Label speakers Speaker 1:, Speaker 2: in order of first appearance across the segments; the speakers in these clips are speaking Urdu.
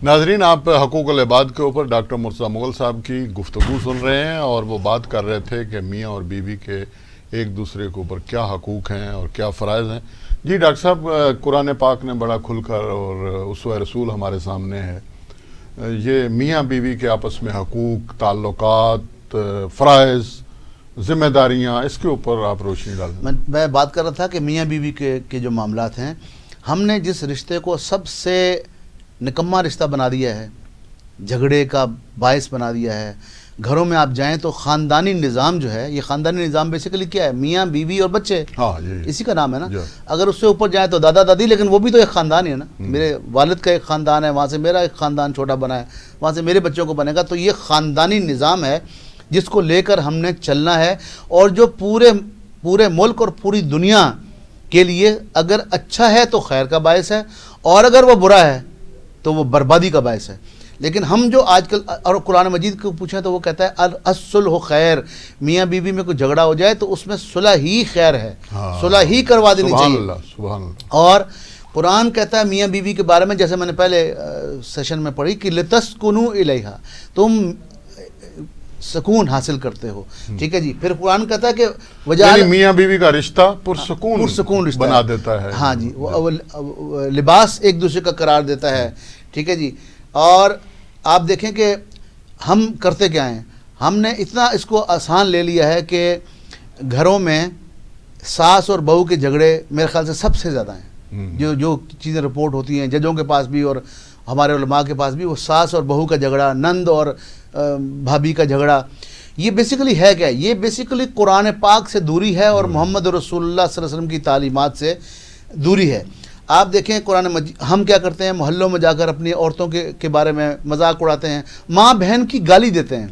Speaker 1: ناظرین، آپ حقوق العباد کے اوپر ڈاکٹر مرتضیٰ مغل صاحب کی گفتگو سن رہے ہیں اور وہ بات کر رہے تھے کہ میاں اور بیوی کے ایک دوسرے کے اوپر کیا حقوق ہیں اور کیا فرائض ہیں۔ جی ڈاکٹر صاحب، قرآن پاک نے بڑا کھل کر اور اسوہ رسول ہمارے سامنے ہے، یہ میاں بیوی کے آپس میں حقوق، تعلقات، فرائض، ذمہ داریاں، اس کے اوپر آپ روشنی ڈالیں۔
Speaker 2: میں بات کر رہا تھا کہ میاں بیوی کے جو معاملات ہیں، ہم نے جس رشتے کو سب سے نکما رشتہ بنا دیا ہے، جھگڑے کا باعث بنا دیا ہے، گھروں میں آپ جائیں تو خاندانی نظام جو ہے، یہ خاندانی نظام بیسیکلی کیا ہے؟ میاں بیوی اور بچے، اسی کا نام ہے نا۔ اگر اس سے اوپر جائیں تو دادا دادی، لیکن وہ بھی تو ایک خاندان ہے نا۔ میرے والد کا ایک خاندان ہے، وہاں سے میرا ایک خاندان چھوٹا بنا ہے، وہاں سے میرے بچوں کو بنے گا۔ تو یہ خاندانی نظام ہے جس کو لے کر ہم نے چلنا ہے، اور جو پورے ملک اور پوری دنیا کے لیے اگر اچھا ہے تو خیر کا باعث ہے، اور اگر وہ برا ہے تو وہ بربادی کا باعث ہے۔ لیکن ہم جو آج کل، اور قرآن مجید کو پوچھیں تو وہ کہتا ہے الصلح خیر، میاں بیوی میں کوئی جھگڑا ہو جائے تو اس میں صلح ہی خیر ہے، صلح ہی کروا دینی چاہیے۔
Speaker 1: سبحان اللہ۔
Speaker 2: اور قرآن کہتا ہے میاں بیوی کے بارے میں، جیسے میں نے پہلے سیشن میں پڑھی کہ لتسکنوا الیہا، تم سکون حاصل کرتے ہو، ٹھیک ہے جی۔ پھر قرآن کہتا ہے کہ
Speaker 1: یعنی میاں بیوی کا رشتہ پرسکون
Speaker 2: رشتہ
Speaker 1: بنا دیتا ہے۔
Speaker 2: ہاں جی، لباس ایک دوسرے کا قرار دیتا ہے، ٹھیک ہے جی۔ اور آپ دیکھیں کہ ہم کرتے کیا ہیں، ہم نے اتنا اس کو آسان لے لیا ہے کہ گھروں میں ساس اور بہو کے جھگڑے میرے خیال سے سب سے زیادہ ہیں۔ جو چیزیں رپورٹ ہوتی ہیں ججوں کے پاس بھی اور ہمارے علماء کے پاس بھی، وہ ساس اور بہو کا جھگڑا، نند اور بھابھی کا جھگڑا، یہ بیسیکلی ہے کیا؟ یہ بیسیکلی قرآن پاک سے دوری ہے اور محمد رسول اللہ صلی اللہ علیہ وسلم کی تعلیمات سے دوری ہے۔ آپ دیکھیں قرآن مجید، ہم کیا کرتے ہیں، محلوں میں جا کر اپنی عورتوں کے بارے میں مذاق اڑاتے ہیں، ماں بہن کی گالی دیتے ہیں۔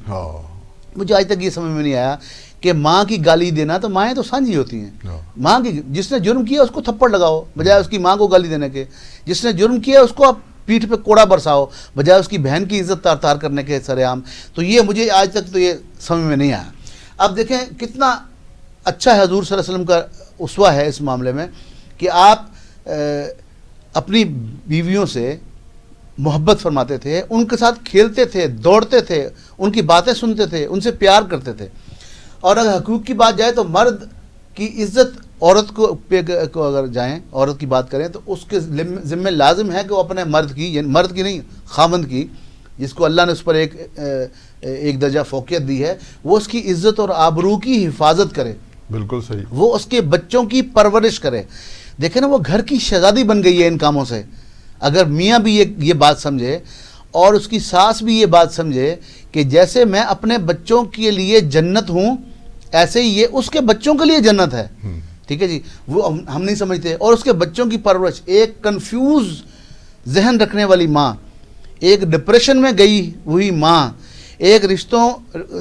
Speaker 2: مجھے آج تک یہ سمجھ میں نہیں آیا کہ ماں کی گالی دینا، تو مائیں تو سانجھی ہوتی ہیں۔ ماں کی، جس نے جرم کیا اس کو تھپڑ لگاؤ بجائے اس کی ماں کو گالی دینے کے، جس نے جرم کیا اس کو آپ پیٹھ پہ کوڑا برساؤ بجائے اس کی بہن کی عزت تار کرنے کے سر عام۔ تو یہ مجھے آج تک تو یہ سمجھ میں نہیں آیا۔ اب دیکھیں کتنا اچھا ہے حضور صلی اللہ علیہ وسلم کا اسوہ ہے اس معاملے میں کہ آپ اپنی بیویوں سے محبت فرماتے تھے، ان کے ساتھ کھیلتے تھے، دوڑتے تھے، ان کی باتیں سنتے تھے، ان سے پیار کرتے تھے۔ اور اگر حقوق کی بات جائے تو مرد کی عزت، عورت کو اگر جائیں، عورت کی بات کریں تو اس کے ذمہ لازم ہے کہ وہ اپنے مرد کی، یعنی مرد کی نہیں، خاوند کی، جس کو اللہ نے اس پر ایک درجہ فوقیت دی ہے، وہ اس کی عزت اور آبرو کی حفاظت کرے۔
Speaker 1: بالکل صحیح۔
Speaker 2: وہ اس کے بچوں کی پرورش کرے۔ دیکھیں نا، وہ گھر کی شہزادی بن گئی ہے ان کاموں سے۔ اگر میاں بھی یہ بات سمجھے اور اس کی ساس بھی یہ بات سمجھے کہ جیسے میں اپنے بچوں کے لیے جنت ہوں، ایسے ہی یہ اس کے بچوں کے لیے جنت ہے، ٹھیک ہے جی۔ وہ ہم نہیں سمجھتے۔ اور اس کے بچوں کی پرورش، ایک کنفیوز ذہن رکھنے والی ماں، ایک ڈپریشن میں گئی ہوئی ماں، ایک رشتوں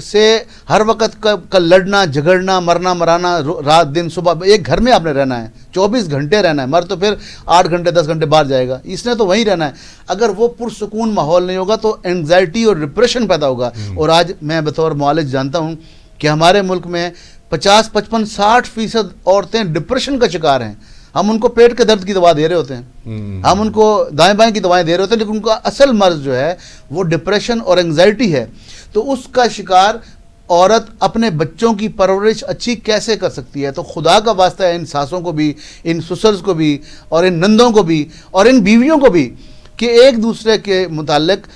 Speaker 2: سے ہر وقت کا لڑنا جھگڑنا، مرنا مرانا، رات دن صبح، ایک گھر میں آپ نے رہنا ہے، 24 گھنٹے رہنا ہے۔ مر تو پھر 8 گھنٹے 10 گھنٹے باہر جائے گا، اس نے تو وہیں رہنا ہے۔ اگر وہ پرسکون ماحول نہیں ہوگا تو انگزائٹی اور ڈپریشن پیدا ہوگا۔ اور آج میں بطور معالج جانتا ہوں کہ ہمارے ملک میں 50 55 60% عورتیں ڈپریشن کا شکار ہیں۔ ہم ان کو پیٹ کے درد کی دوا دے رہے ہوتے ہیں، ہم ان کو دائیں بائیں کی دوائیں دے رہے ہوتے ہیں، لیکن ان کا اصل مرض جو ہے وہ ڈپریشن اور انگزائٹی ہے۔ تو اس کا شکار عورت اپنے بچوں کی پرورش اچھی کیسے کر سکتی ہے؟ تو خدا کا واسطہ ہے ان ساسوں کو بھی، ان سسرز کو بھی، اور ان نندوں کو بھی، اور ان بیویوں کو بھی کہ ایک دوسرے کے متعلق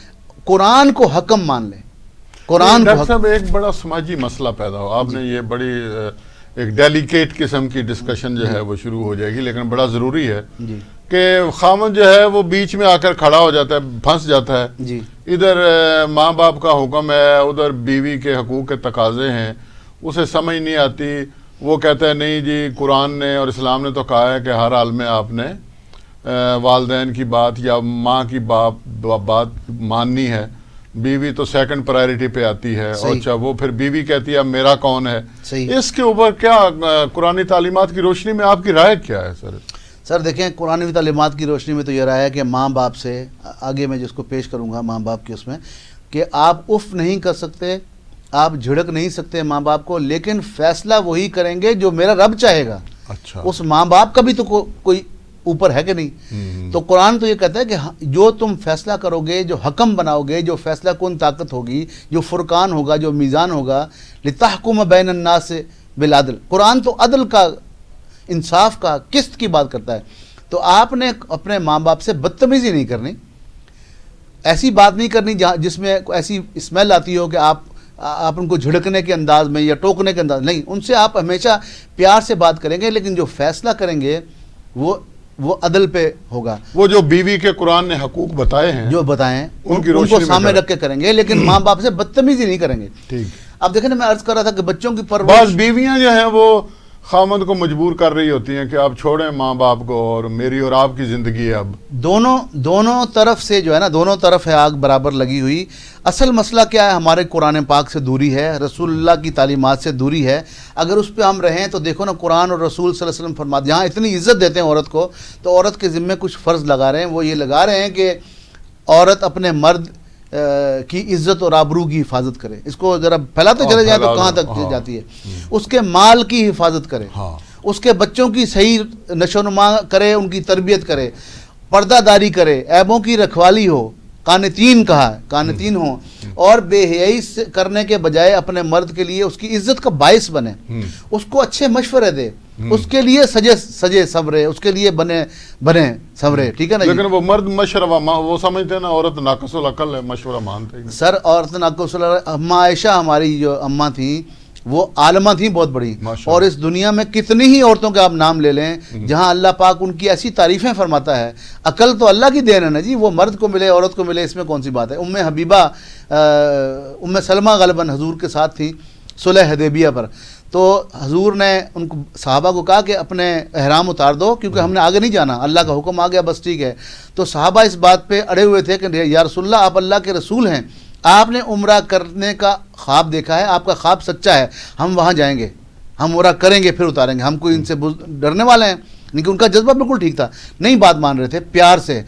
Speaker 2: قرآن کو حکم مان لیں۔ قرآن
Speaker 1: ڈاکٹر صاحب، ایک بڑا سماجی مسئلہ پیدا ہو، آپ نے یہ بڑی ایک ڈیلیکیٹ قسم کی ڈسکشن جو ہے وہ شروع ہو جائے گی، لیکن بڑا ضروری ہے کہ خامن جو ہے وہ بیچ میں آ کر کھڑا ہو جاتا ہے، پھنس جاتا ہے۔ ادھر ماں باپ کا حکم ہے، ادھر بیوی کے حقوق کے تقاضے ہیں، اسے سمجھ نہیں آتی۔ وہ کہتا ہے نہیں جی، قرآن نے اور اسلام نے تو کہا ہے کہ ہر حال میں آپ نے والدین کی بات یا ماں کی بات ماننی ہے، بیوی تو سیکنڈ پرائرٹی پہ آتی ہے۔ اور اچھا، وہ پھر بیوی کہتی ہے اب میرا کون ہے؟ اس کے اوپر کیا قرآنی تعلیمات کی روشنی میں آپ کی رائے کیا ہے
Speaker 2: سر؟ دیکھیں، قرآن تعلیمات کی روشنی میں تو یہ رائے ہے کہ ماں باپ سے، آگے میں جس کو پیش کروں گا ماں باپ کی، اس میں کہ آپ اف نہیں کر سکتے، آپ جھڑک نہیں سکتے ماں باپ کو، لیکن فیصلہ وہی کریں گے جو میرا رب چاہے گا۔
Speaker 1: اچھا،
Speaker 2: اس ماں باپ کا بھی تو کوئی اوپر ہے کہ نہیں؟ تو قرآن تو یہ کہتا ہے کہ جو تم فیصلہ کرو گے، جو حکم بناؤ گے، جو فیصلہ کن طاقت ہوگی، جو فرقان ہوگا، جو میزان ہوگا، لتحکم بین الناس بالعدل، قرآن تو عدل کا، انصاف کا، قسط کی بات کرتا ہے. تو آپ نے اپنے ماں باپ سے بدتمیزی نہیں کرنی، ایسی بات نہیں کرنی جس میں ایسی اسمیل آتی ہو کہ آپ ان کو جھڑکنے کے انداز میں یا ٹوکنے کے انداز، نہیں، ان سے آپ ہمیشہ پیار سے بات کریں گے، لیکن جو فیصلہ کریں گے وہ عدل پہ ہوگا.
Speaker 1: وہ جو بیوی کے قرآن نے حقوق بتائے ہیں،
Speaker 2: جو بتائیں
Speaker 1: ان
Speaker 2: کو سامنے رکھ کے کریں گے، لیکن ماں باپ سے بدتمیزی نہیں کریں گے.
Speaker 1: ٹھیک.
Speaker 2: اب دیکھیں نا، میں عرض کر رہا تھا کہ بچوں کی پرورش،
Speaker 1: بعض بیویاں جو ہیں وہ خامد کو مجبور کر رہی ہوتی ہیں کہ آپ چھوڑیں ماں باپ کو اور میری اور آپ کی زندگی ہے. اب
Speaker 2: دونوں طرف سے جو ہے نا، دونوں طرف ہے آگ برابر لگی ہوئی. اصل مسئلہ کیا ہے؟ ہمارے قرآن پاک سے دوری ہے، رسول اللہ کی تعلیمات سے دوری ہے. اگر اس پہ ہم رہیں تو دیکھو نا، قرآن اور رسول صلی اللہ علیہ وسلم فرماتے ہیں، جہاں اتنی عزت دیتے ہیں عورت کو، تو عورت کے ذمے کچھ فرض لگا رہے ہیں. وہ یہ لگا رہے ہیں کہ عورت اپنے مرد کی عزت اور آبرو کی حفاظت کرے. اس کو ذرا پھیلاتے چلے جائیں تو کہاں تک جاتی ہے. اس کے مال کی حفاظت کرے، اس کے بچوں کی صحیح نشو و نما کرے، ان کی تربیت کرے، پردہ داری کرے، عیبوں کی رکھوالی ہو، قانتین کہا ہے، قانتین ہوں، اور بے حیائی کرنے کے بجائے اپنے مرد کے لیے اس کی عزت کا باعث بنے، اس کو اچھے مشورے دے، اس کے لیے سجے سورے، اس کے لیے بنے سورے. ٹھیک ہے نا؟
Speaker 1: لیکن وہ مرد مشورہ وہ سمجھتے ہیں نا عورت ناقص العقل ہے، مشورہ مانتے ہیں.
Speaker 2: سر عورت ناقص العقل، اماں عائشہ ہماری جو اماں تھیں وہ عالمہ تھیں بہت بڑی، اور اس دنیا میں کتنی ہی عورتوں کے آپ نام لے لیں جہاں اللہ پاک ان کی ایسی تعریفیں فرماتا ہے. عقل تو اللہ کی دین ہے نا جی، وہ مرد کو ملے عورت کو ملے، اس میں کون سی بات ہے. ام حبیبہ، ام سلمہ غالباً حضور کے ساتھ تھی صلح حدیبیہ پر، تو حضور نے ان کو صحابہ کو کہا کہ اپنے احرام اتار دو کیونکہ ہم نے آگے نہیں جانا، اللہ کا حکم آ گیا، بس ٹھیک ہے. تو صحابہ اس بات پہ اڑے ہوئے تھے کہ یا رسول اللہ، آپ اللہ کے رسول ہیں، آپ نے عمرہ کرنے کا خواب دیکھا ہے، آپ کا خواب سچا ہے، ہم وہاں جائیں گے، ہم عمرہ کریں گے پھر اتاریں گے، ہم کوئی ان سے ڈرنے والے ہیں؟ لیکن ان کا جذبہ بالکل ٹھیک تھا، نہیں بات مان رہے تھے پیار سے.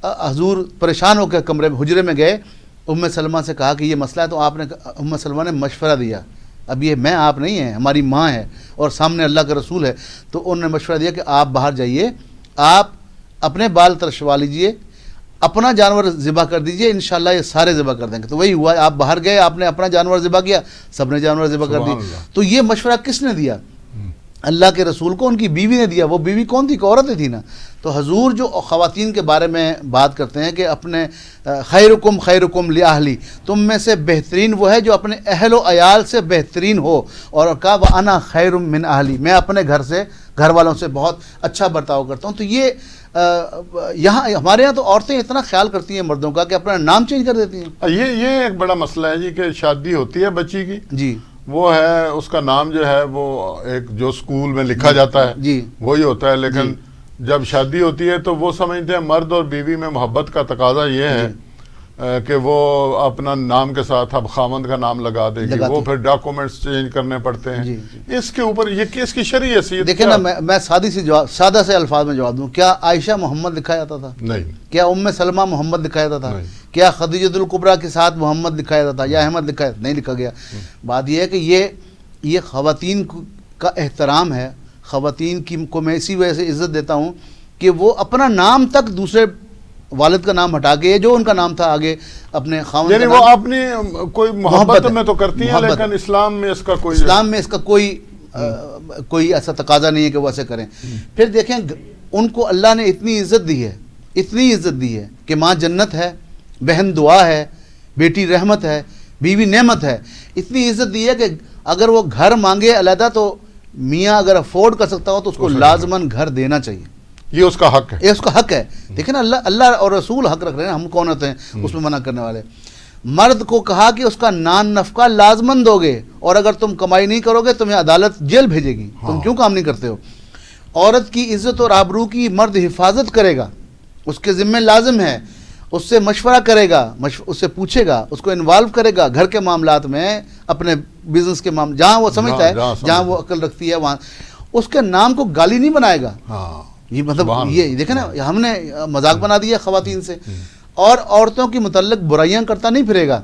Speaker 2: حضور پریشان ہو کے کمرے میں حجرے میں گئے، ام سلمہ سے کہا کہ یہ مسئلہ ہے. تو آپ نے، ام سلمہ نے مشورہ دیا، اب یہ میں آپ نہیں ہیں، ہماری ماں ہے اور سامنے اللہ کا رسول ہے. تو انہوں نے مشورہ دیا کہ آپ باہر جائیے، آپ اپنے بال ترشوا لیجئے، اپنا جانور ذبح کر دیجئے، انشاءاللہ یہ سارے ذبح کر دیں گے. تو وہی ہوا، آپ باہر گئے، آپ نے اپنا جانور ذبح کیا، سب نے جانور ذبح کر دی. تو یہ مشورہ کس نے دیا؟ اللہ کے رسول کو ان کی بیوی نے دیا. وہ بیوی کون تھی؟ کہ عورتیں تھی نا. تو حضور جو خواتین کے بارے میں بات کرتے ہیں کہ اپنے خیرکم خیرکم لاہلی، تم میں سے بہترین وہ ہے جو اپنے اہل و عیال سے بہترین ہو، اور کہا وانا خیر من اہلی، میں اپنے گھر والوں سے بہت اچھا برتاؤ کرتا ہوں. تو یہ یہاں ہمارے یہاں تو عورتیں اتنا خیال کرتی ہیں مردوں کا کہ اپنا نام چینج کر دیتی ہیں.
Speaker 1: یہ ایک بڑا مسئلہ ہے جی کہ شادی ہوتی ہے بچی کی
Speaker 2: جی،
Speaker 1: وہ ہے اس کا نام جو ہے وہ ایک جو سکول میں لکھا جاتا ہے
Speaker 2: جی
Speaker 1: وہی ہوتا ہے، لیکن جب شادی ہوتی ہے تو وہ سمجھتے ہیں مرد اور بیوی میں محبت کا تقاضا یہ ہے کہ وہ اپنا نام کے ساتھ اب خامند کا نام لگا دے گی، وہ پھر ڈاکومنٹس چینج کرنے پڑتے ہیں. اس کے اوپر یہ اس کی شرعی حیثیت
Speaker 2: دیکھیں نا، میں سادہ سے الفاظ میں جواب دوں. کیا عائشہ محمد لکھا جاتا تھا؟
Speaker 1: نہیں.
Speaker 2: کیا ام سلمہ محمد لکھا جاتا تھا؟ کیا خدیجۃ الکبریٰ کے ساتھ محمد لکھا جاتا تھا یا احمد لکھا جاتا؟ نہیں لکھا گیا. بات یہ ہے کہ یہ خواتین کا احترام ہے. خواتین کو میں اسی وجہ سے عزت دیتا ہوں کہ وہ اپنا نام تک دوسرے والد کا نام ہٹا کے جو ان کا نام تھا آگے اپنے خاوند،
Speaker 1: یعنی وہ اپنی کوئی محبت میں تو کرتی ہیں، لیکن اسلام میں اس کا
Speaker 2: کوئی ایسا تقاضا نہیں ہے کہ وہ ایسے کریں. پھر دیکھیں ان کو اللہ نے اتنی عزت دی ہے کہ ماں جنت ہے، بہن دعا ہے، بیٹی رحمت ہے، بیوی نعمت ہے. اتنی عزت دی ہے کہ اگر وہ گھر مانگے علیحدہ تو میاں اگر افورڈ کر سکتا ہو تو اس کو لازماً گھر دینا چاہیے.
Speaker 1: یہ اس کا حق ہے،
Speaker 2: یہ اس کا حق ہے. دیکھیں نا، اللہ اور رسول حق رکھ رہے ہیں، ہم کون ہوتے ہیں اس میں منع کرنے والے. مرد کو کہا کہ اس کا نان نفقہ لازماً دو گے، اور اگر تم کمائی نہیں کرو گے تمہیں عدالت جیل بھیجے گی، تم کیوں کام نہیں کرتے ہو. عورت کی عزت اور آبرو کی مرد حفاظت کرے گا، اس کے ذمہ لازم ہے، اس سے مشورہ کرے گا، اس سے پوچھے گا، اس کو انوالو کرے گا گھر کے معاملات میں، اپنے بزنس کے معاملات، جہاں وہ سمجھتا ہے، جہاں وہ عقل رکھتی ہے وہاں. اس کے نام کو گالی نہیں بنائے گا. یہ مطلب یہ دیکھیں نا، ہم نے مذاق بنا دیا خواتین سے. اور عورتوں کی متعلق برائیاں کرتا نہیں پھرے گا،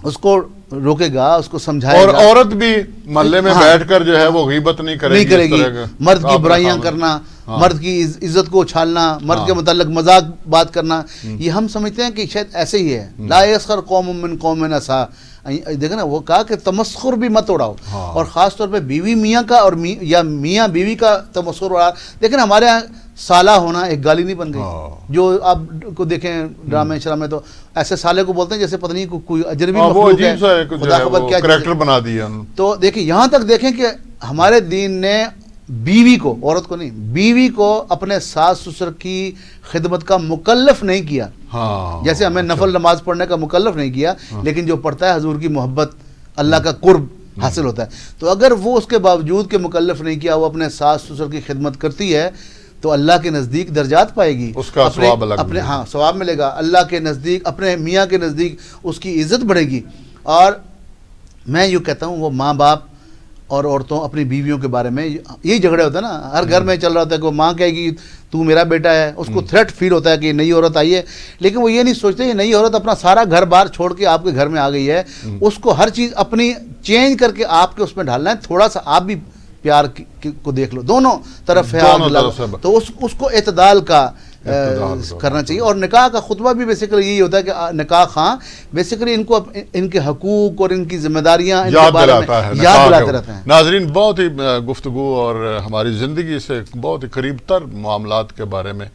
Speaker 2: اس کو روکے گا، اس کو سمجھائے گا.
Speaker 1: اور عورت بھی محلے میں بیٹھ کر جو ہے وہ غیبت نہیں کرے گی.
Speaker 2: مرد کی برائیاں کرنا، مرد کی عزت کو اچھالنا، مرد کے متعلق مذاق بات کرنا، یہ ہم سمجھتے ہیں کہ شاید ایسے ہی ہے. لا یسخر قوم من قوم عسیٰ، دیکھیں نا وہ کہا کہ تمسخر بھی مت اڑاؤ، اور خاص طور پہ بیوی میاں کا اور یا میاں بیوی کا تمسخر اڑا. لیکن ہمارے یہاں سالہ ہونا ایک گالی نہیں بن گئی. جو آپ کو دیکھیں ڈرامے شرامے تو ایسے سالے کو بولتے ہیں جیسے پتہ نہیں کوئی اجنبی مخلوق ہے، خدا خبر کیا
Speaker 1: کریکٹر بنا دیا.
Speaker 2: تو دیکھیں یہاں تک دیکھیں کہ ہمارے دین نے بیوی کو، عورت کو نہیں، بیوی کو اپنے ساس سسر کی خدمت کا مکلف نہیں کیا. جیسے ہمیں نفل نماز پڑھنے کا مکلف نہیں کیا، لیکن جو پڑھتا ہے حضور کی محبت، اللہ کا قرب حاصل ہوتا ہے. تو اگر وہ اس کے باوجود کہ مکلف نہیں کیا وہ اپنے ساس سسر کی خدمت کرتی ہے تو اللہ کے نزدیک درجات پائے گی،
Speaker 1: اس کا ثواب الگ
Speaker 2: اپنے ثواب ملے گا. اللہ کے نزدیک، اپنے میاں کے نزدیک اس کی عزت بڑھے گی. اور میں یوں کہتا ہوں وہ ماں باپ اور عورتوں اپنی بیویوں کے بارے میں یہی جھگڑے ہوتے ہیں نا، ہر گھر میں چل رہا ہوتا ہے کہ وہ ماں کہے گی تو میرا بیٹا ہے، اس کو تھریٹ فیل ہوتا ہے کہ نئی عورت آئی ہے. لیکن وہ یہ نہیں سوچتے یہ نئی عورت اپنا سارا گھر بار چھوڑ کے آپ کے گھر میں آ گئی ہے، اس کو ہر چیز اپنی چینج کر کے آپ کے اس میں ڈالنا ہے. تھوڑا سا آپ بھی پیار کو دیکھ لو، دونوں طرف ہے تو اس کو اعتدال کا کرنا چاہیے. اور نکاح کا خطبہ بھی بیسیکلی یہی ہوتا ہے کہ نکاح خواں بیسیکلی ان کو ان کے حقوق اور ان کی ذمہ داریاں ان کے بارے میں یاد دلاتے رہتے ہیں.
Speaker 1: ناظرین، بہت ہی گفتگو اور ہماری زندگی سے بہت ہی قریب تر معاملات کے بارے میں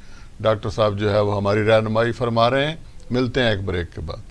Speaker 1: ڈاکٹر صاحب جو ہے وہ ہماری رہنمائی فرما رہے ہیں. ملتے ہیں ایک بریک کے بعد.